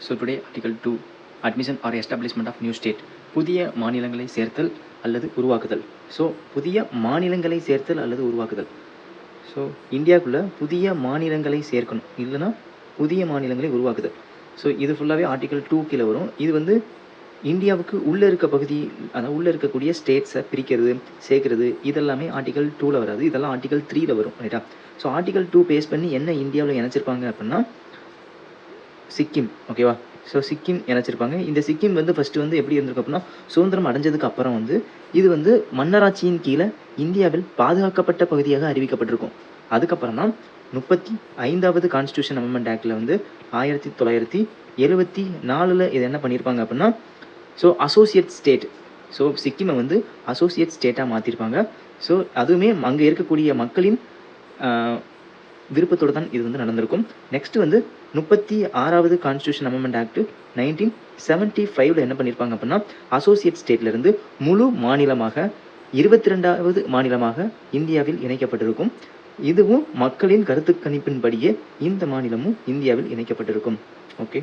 So today article 2 admission or establishment of new state புதிய மாநிலங்களை சேர்த்தல் அல்லது உருவாக்குதல். ஸோ புதிய மாநிலங்களை சேர்த்தல் அல்லது உருவாக்குதல். ஸோ இந்தியாவுக்குள்ள புதிய மாநிலங்களை சேர்க்கணும், இல்லைனா புதிய மாநிலங்களை உருவாக்குதல். ஸோ இது ஃபுல்லாகவே ஆர்டிகல் 2 கீழே வரும். இது வந்து இந்தியாவுக்கு உள்ளே இருக்க பகுதி, அதாவது உள்ளே இருக்கக்கூடிய ஸ்டேட்ஸை பிரிக்கிறது, சேர்க்கறது, இதெல்லாமே ஆர்டிகல் 2ல் வராது. இதெல்லாம் ஆர்டிகல் 3ல் வரும், ரைட்டா? ஸோ ஆர்டிகல் 2 பேஸ் பண்ணி என்ன இந்தியாவில் இணைச்சிருப்பாங்க அப்படின்னா சிக்கிம், ஓகேவா? ஸோ சிக்கிம் இணைச்சிருப்பாங்க. இந்த சிக்கிம் வந்து ஃபஸ்ட்டு வந்து எப்படி இருந்திருக்கு அப்படின்னா, சுதந்திரம் அடைஞ்சதுக்கு அப்புறம் வந்து இது வந்து மன்னராட்சியின் கீழே இந்தியாவில் பாதுகாக்கப்பட்ட பகுதியாக அறிவிக்கப்பட்டிருக்கும். அதுக்கப்புறம் தான் 35வது கான்ஸ்டியூஷன் அமெண்ட்மெண்ட் ஆக்டில் வந்து 1974 இது என்ன பண்ணியிருப்பாங்க அப்படின்னா, ஸோ அசோசியேட் ஸ்டேட், ஸோ சிக்கிமை வந்து அசோசியேட் ஸ்டேட்டாக மாற்றிருப்பாங்க. ஸோ அதுவுமே அங்கே இருக்கக்கூடிய மக்களின் விருப்பத்தோடு தான் இது வந்து நடந்திருக்கும். நெக்ஸ்ட் வந்து 36வது கான்ஸ்டியூஷன் அமெண்ட்மெண்ட் ஆக்ட் 1975 என்ன பண்ணியிருப்பாங்க அப்படின்னா, அசோசியேட் ஸ்டேட்லேருந்து முழு மாநிலமாக 22வது மாநிலமாக இந்தியாவில் இணைக்கப்பட்டிருக்கும். இதுவும் மக்களின் கருத்து கணிப்பின்படியே இந்த மாநிலமும் இந்தியாவில் இணைக்கப்பட்டிருக்கும். ஓகே.